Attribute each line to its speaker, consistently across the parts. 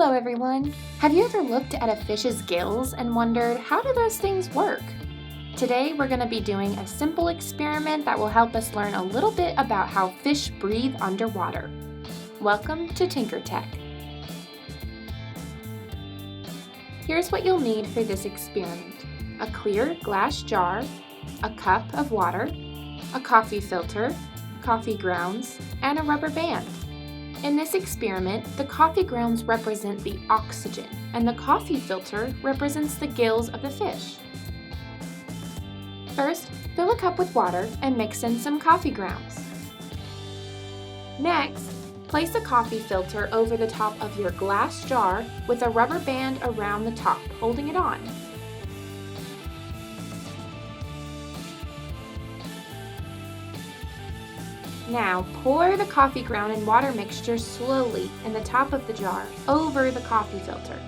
Speaker 1: Hello everyone! Have you ever looked at a fish's gills and wondered, how do those things work? Today we're going to be doing a simple experiment that will help us learn a little bit about how fish breathe underwater. Welcome to TinkerTEC. Here's what you'll need for this experiment: a clear glass jar, a cup of water, a coffee filter, coffee grounds, and a rubber band. In this experiment, the coffee grounds represent the oxygen, and the coffee filter represents the gills of the fish. First, fill a cup with water and mix in some coffee grounds. Next, place a coffee filter over the top of your glass jar with a rubber band around the top, holding it on. Now, pour the coffee ground and water mixture slowly in the top of the jar over the coffee filter.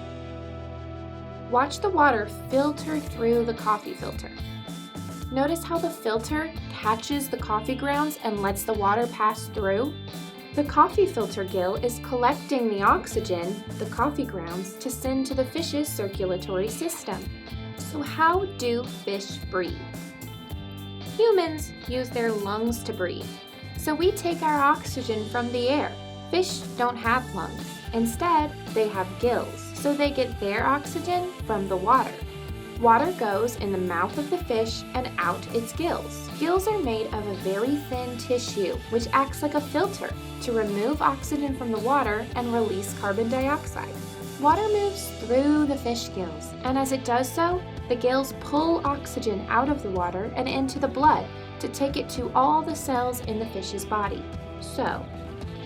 Speaker 1: Watch the water filter through the coffee filter. Notice how the filter catches the coffee grounds and lets the water pass through? The coffee filter gill is collecting the oxygen, the coffee grounds, to send to the fish's circulatory system. So how do fish breathe? Humans use their lungs to breathe. So we take our oxygen from the air. Fish don't have lungs. Instead, they have gills, so they get their oxygen from the water. Water goes in the mouth of the fish and out its gills. Gills are made of a very thin tissue, which acts like a filter to remove oxygen from the water and release carbon dioxide. Water moves through the fish gills, and as it does so, the gills pull oxygen out of the water and into the blood to take it to all the cells in the fish's body. So,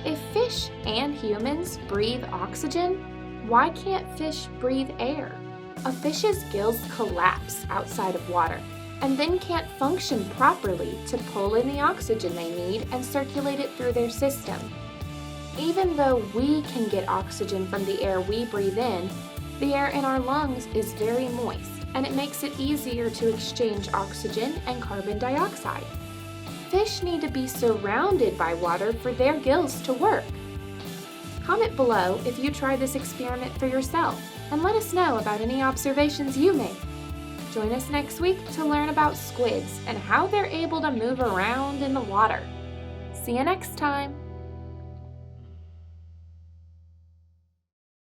Speaker 1: if fish and humans breathe oxygen, why can't fish breathe air? A fish's gills collapse outside of water and then can't function properly to pull in the oxygen they need and circulate it through their system. Even though we can get oxygen from the air we breathe in, the air in our lungs is very moist, and it makes it easier to exchange oxygen and carbon dioxide. Fish need to be surrounded by water for their gills to work. Comment below if you try this experiment for yourself, and let us know about any observations you make. Join us next week to learn about squids and how they're able to move around in the water. See you next time!